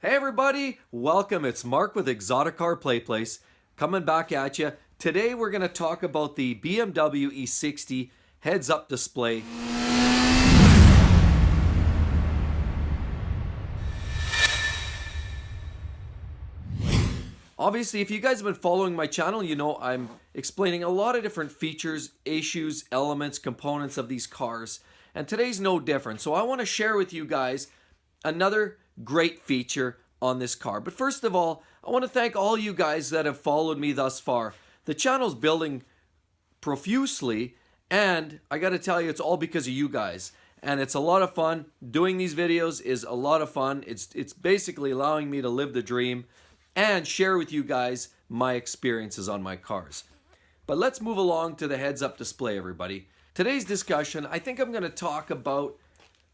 Hey everybody, welcome. It's Mark with ExoticCar PlayPlace coming back at you. Today we're going to talk about the BMW E60 heads-up display. Obviously, if you guys have been following my channel, you know I'm explaining a lot of different features, issues, elements, components of these cars. And today's no different. So I want to share with you guys another great feature on this car. But first of all, I want to thank all you guys that have followed me thus far. The channel's building profusely, and I got to tell you, it's all because of you guys. And it's a lot of fun. Doing these videos is a lot of fun. It's basically allowing me to live the dream and share with you guys my experiences on my cars. But let's move along to the heads-up display, everybody. Today's discussion, I think I'm going to talk about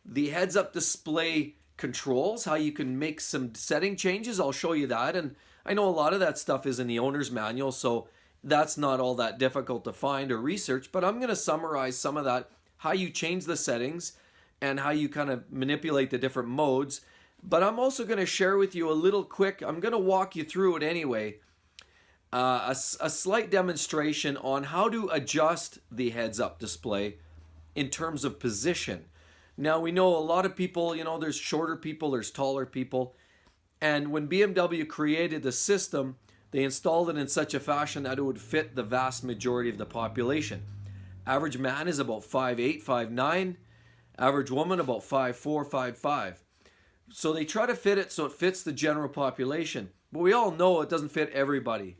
the heads-up display controls, how you can make some setting changes. I'll show you that, and I know a lot of that stuff is in the owner's manual, so that's not all that difficult to find or research, but I'm going to summarize some of that, how you change the settings and how you kind of manipulate the different modes. But I'm also going to share with you a little quick, I'm going to walk you through it anyway, a slight demonstration on how to adjust the heads-up display in terms of position. Now, we know a lot of people, you know, there's shorter people, there's taller people. And when BMW created the system, they installed it in such a fashion that it would fit the vast majority of the population. Average man is about 5'8", 5'9". Average woman about 5'4", 5'5". So they try to fit it so it fits the general population. But we all know it doesn't fit everybody.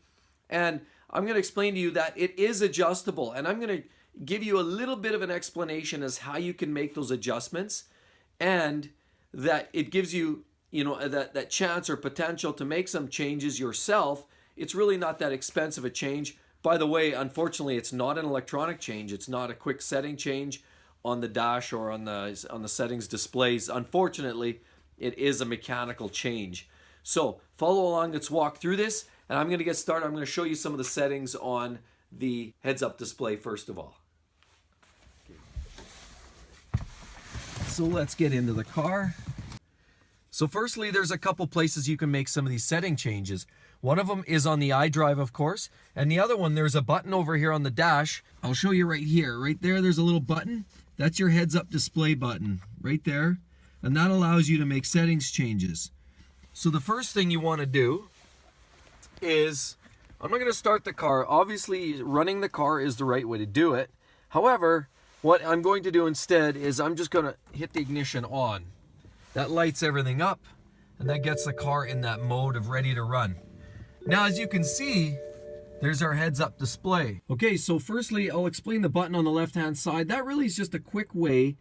And I'm going to explain to you that it is adjustable. And I'm going to give you a little bit of an explanation as how you can make those adjustments, and that it gives you, you know, that chance or potential to make some changes yourself. It's really not that expensive a change. By the way, unfortunately, it's not an electronic change. It's not a quick setting change on the dash or on the settings displays. Unfortunately, it is a mechanical change. So follow along. Let's walk through this, and I'm going to get started. I'm going to show you some of the settings on the heads-up display first of all. So let's get into the car. So firstly, there's a couple places you can make some of these setting changes. One of them is on the iDrive, of course, and the other one, there's a button over here on the dash. I'll show you right here. Right there, there's a little button. That's your heads-up display button right there, and that allows you to make settings changes. So the first thing you want to do is, I'm not going to start the car. Obviously, running the car is the right way to do it. However, what I'm going to do instead is I'm just going to hit the ignition on. That lights everything up, and that gets the car in that mode of ready to run. Now, as you can see, there's our heads-up display. Okay, so firstly, I'll explain the button on the left-hand side. That really is just a quick way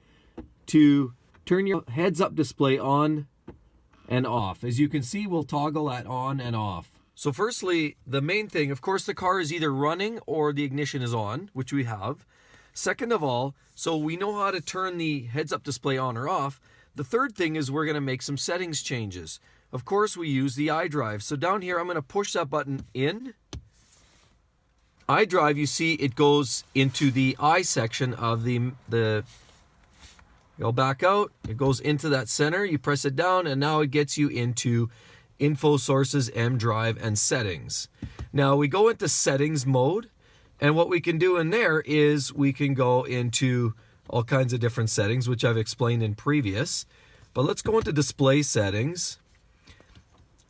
to turn your heads-up display on and off. As you can see, we'll toggle that on and off. So firstly, the main thing, of course, the car is either running or the ignition is on, which we have. Second of all, so we know how to turn the heads-up display on or off. The third thing is we're going to make some settings changes. Of course, we use the iDrive. So down here, I'm going to push that button in. iDrive, you see, it goes into the I section of the go back out. It goes into that center. You press it down, and now it gets you into Info, Sources, M Drive, and Settings. Now, we go into Settings mode. And what we can do in there is we can go into all kinds of different settings, which I've explained in previous. But let's go into display settings.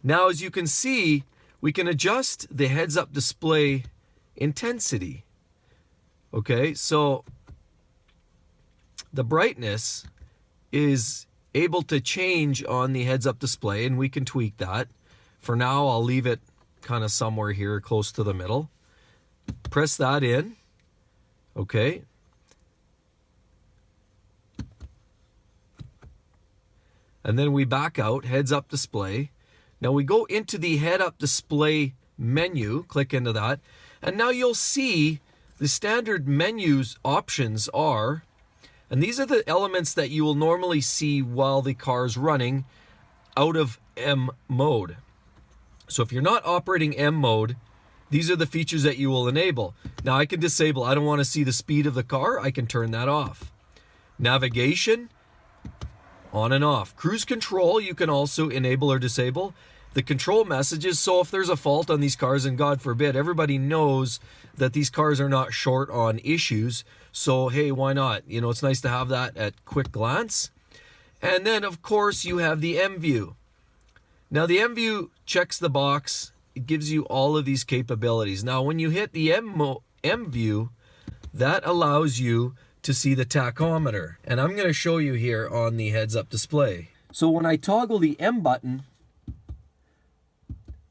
Now, as you can see, we can adjust the heads-up display intensity. Okay, so the brightness is able to change on the heads-up display, and we can tweak that. For now, I'll leave it kind of somewhere here close to the middle. Press that in. Okay. And then we back out, heads-up display. Now we go into the head-up display menu, click into that, and now you'll see the standard menus options are, and these are the elements that you will normally see while the car's running out of M mode. So if you're not operating M mode, these are the features that you will enable. Now I can disable, I don't want to see the speed of the car, I can turn that off. Navigation, on and off. Cruise control, you can also enable or disable the control messages. So if there's a fault on these cars, and God forbid, everybody knows that these cars are not short on issues. So, hey, why not? You know, it's nice to have that at quick glance. And then, of course, you have the M view. Now, the M view checks the box. It gives you all of these capabilities. Now, when you hit the M view, that allows you to see the tachometer. And I'm going to show you here on the heads-up display. So when I toggle the M button,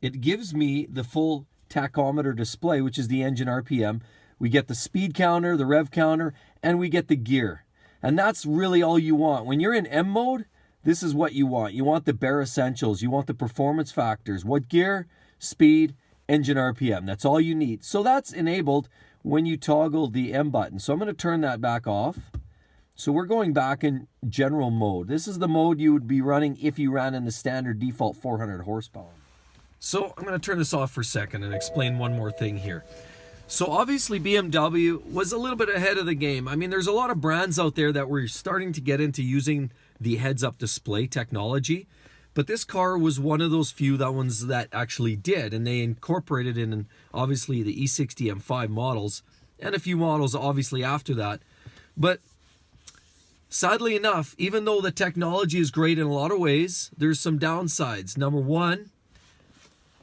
it gives me the full tachometer display, which is the engine RPM. We get the speed counter, the rev counter, and we get the gear. And that's really all you want. When you're in M mode, this is what you want. You want the bare essentials. You want the performance factors. What gear, speed, engine RPM. That's all you need. So that's enabled when you toggle the M button. So I'm going to turn that back off. So we're going back in general mode. This is the mode you would be running if you ran in the standard default 400 horsepower. So I'm going to turn this off for a second and explain one more thing here. So obviously BMW was a little bit ahead of the game. I mean, there's a lot of brands out there that were starting to get into using the heads-up display technology, but this car was one of those few ones that actually did, and they incorporated in obviously the E60 M5 models and a few models obviously after that. But sadly enough, even though the technology is great in a lot of ways, there's some downsides. Number one,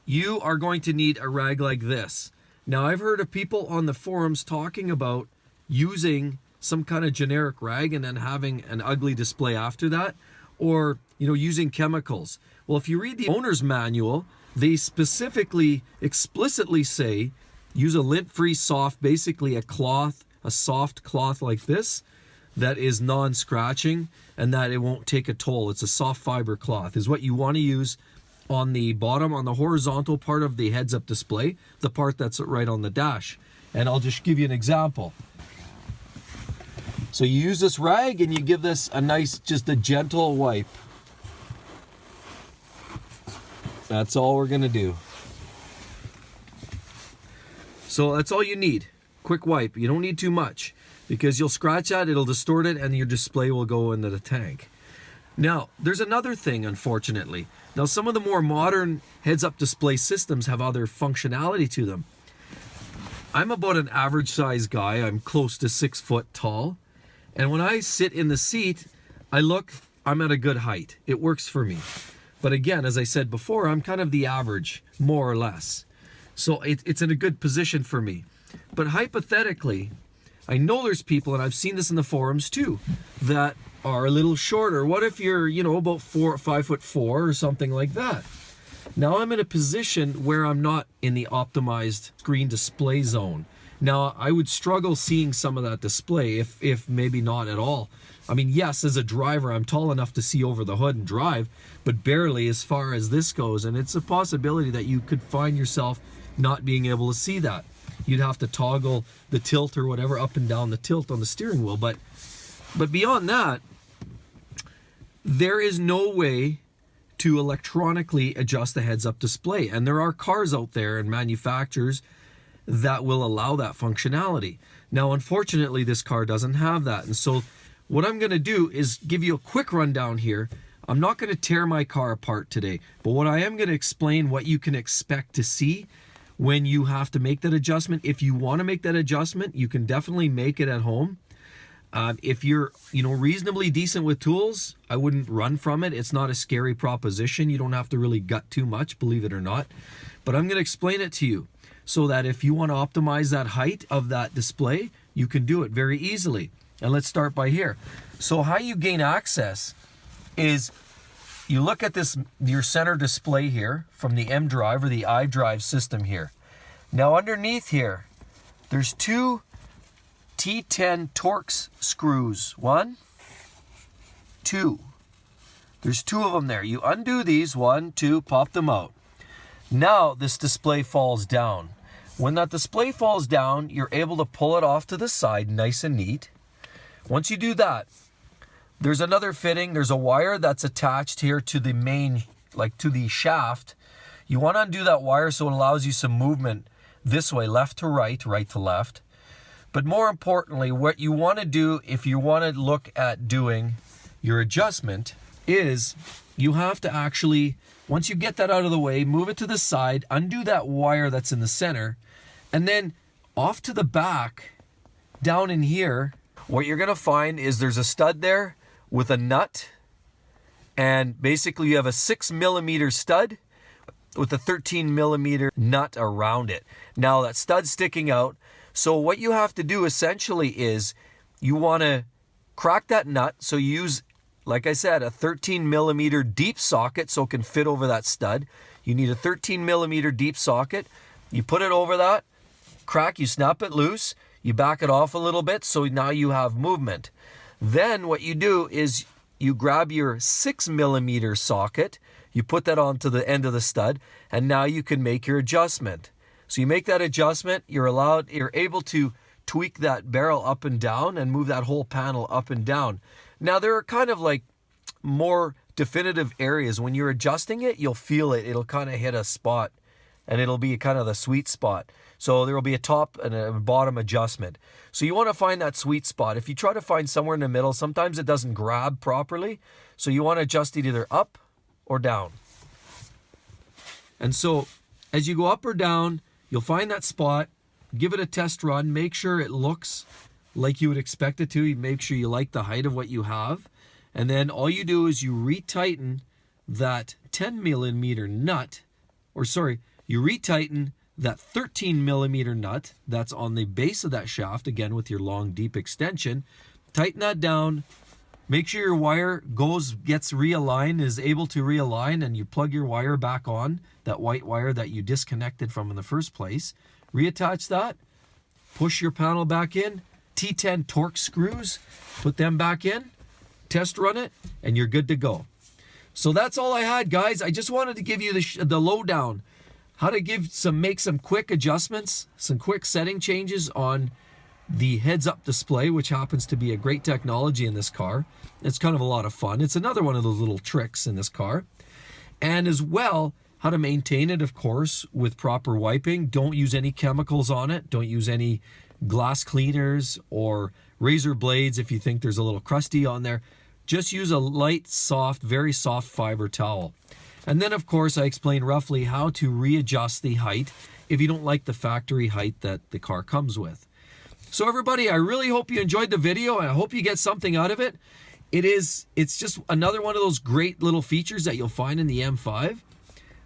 you are going to need a rag like this. Now, I've heard of people on the forums talking about using some kind of generic rag and then having an ugly display after that, or, you know, using chemicals. Well, if you read the owner's manual, they specifically, explicitly say, use a lint-free soft, basically a cloth, a soft cloth like this, that is non-scratching and that it won't take a toll. It's a soft fiber cloth is what you want to use on the bottom, on the horizontal part of the heads-up display, the part that's right on the dash. And I'll just give you an example. So you use this rag and you give this a nice, just a gentle wipe. That's all we're gonna do. So that's all you need. Quick wipe. You don't need too much because you'll scratch that, it'll distort it, and your display will go into the tank. Now, there's another thing, unfortunately. Now, some of the more modern heads-up display systems have other functionality to them. I'm about an average size guy. I'm close to 6 foot tall. And when I sit in the seat, I'm at a good height. It works for me. But again, as I said before, I'm kind of the average, more or less. So it's in a good position for me. But hypothetically, I know there's people, and I've seen this in the forums too, that are a little shorter. What if you're, you know, about 5'4" or something like that? Now I'm in a position where I'm not in the optimized screen display zone. Now I would struggle seeing some of that display, if maybe not at all. I mean, yes, as a driver, I'm tall enough to see over the hood and drive, but barely as far as this goes. And it's a possibility that you could find yourself not being able to see that. You'd have to toggle the tilt or whatever, up and down the tilt on the steering wheel. But beyond that, there is no way to electronically adjust the heads-up display. And there are cars out there and manufacturers that will allow that functionality. Now, unfortunately, this car doesn't have that. And so what I'm going to do is give you a quick rundown here. I'm not going to tear my car apart today, but what I am going to explain what you can expect to see when you have to make that adjustment. If you want to make that adjustment, you can definitely make it at home. If you're, you know, reasonably decent with tools, I wouldn't run from it. It's not a scary proposition. You don't have to really gut too much, believe it or not. But I'm going to explain it to you so that if you want to optimize that height of that display, you can do it very easily. And let's start by here. So how you gain access is you look at this, your center display here from the M drive or the iDrive system here. Now underneath here, there's two T10 Torx screws. 1, 2. There's 2 of them there. You undo these, 1, 2, pop them out. Now this display falls down. When that display falls down, you're able to pull it off to the side, nice and neat. Once you do that, there's another fitting. There's a wire that's attached here to the main, like to the shaft. You want to undo that wire so it allows you some movement this way, left to right, right to left. But more importantly, what you want to do if you want to look at doing your adjustment is you have to actually, once you get that out of the way, move it to the side, undo that wire that's in the center, and then off to the back, down in here, what you're gonna find is there's a stud there with a nut, and basically you have a 6mm stud with a 13mm nut around it. Now that stud's sticking out, so what you have to do essentially is you wanna crack that nut, so you use, like I said, a 13mm deep socket so it can fit over that stud. You need a 13mm deep socket. You put it over that, crack, you snap it loose, you back it off a little bit, so now you have movement. Then what you do is you grab your 6mm socket, you put that onto the end of the stud, and now you can make your adjustment. So you make that adjustment, you're able to tweak that barrel up and down and move that whole panel up and down. Now there are kind of like more definitive areas. When you're adjusting it, you'll feel it. It'll kind of hit a spot, and it'll be kind of the sweet spot. So there will be a top and a bottom adjustment. So you want to find that sweet spot. If you try to find somewhere in the middle, sometimes it doesn't grab properly. So you want to adjust it either up or down. And so as you go up or down, you'll find that spot, give it a test run, make sure it looks like you would expect it to. You make sure you like the height of what you have. And then all you do is you retighten that 10mm nut, or sorry, you retighten that 13mm nut that's on the base of that shaft, again with your long deep extension. Tighten that down, make sure your wire gets realigned, is able to realign, and you plug your wire back on, that white wire that you disconnected from in the first place. Reattach that, push your panel back in, T10 torque screws, put them back in, test run it, and you're good to go. So that's all I had, guys. I just wanted to give you the lowdown, how to make some quick adjustments, some quick setting changes on the heads-up display, which happens to be a great technology in this car. It's kind of a lot of fun. It's another one of those little tricks in this car. And as well, how to maintain it, of course, with proper wiping. Don't use any chemicals on it. Don't use any glass cleaners or razor blades if you think there's a little crusty on there. Just use a light, soft, very soft fiber towel. And then, of course, I explain roughly how to readjust the height if you don't like the factory height that the car comes with. So everybody, I really hope you enjoyed the video, and I hope you get something out of it. It's just another one of those great little features that you'll find in the M5.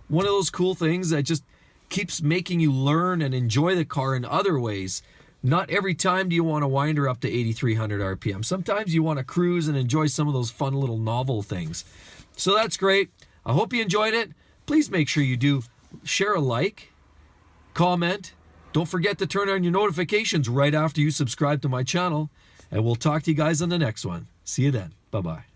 One of those cool things that just keeps making you learn and enjoy the car in other ways. Not every time do you want to wind her up to 8,300 RPM. Sometimes you want to cruise and enjoy some of those fun little novel things. So that's great. I hope you enjoyed it. Please make sure you do share a like, comment. Don't forget to turn on your notifications right after you subscribe to my channel. And we'll talk to you guys on the next one. See you then. Bye-bye.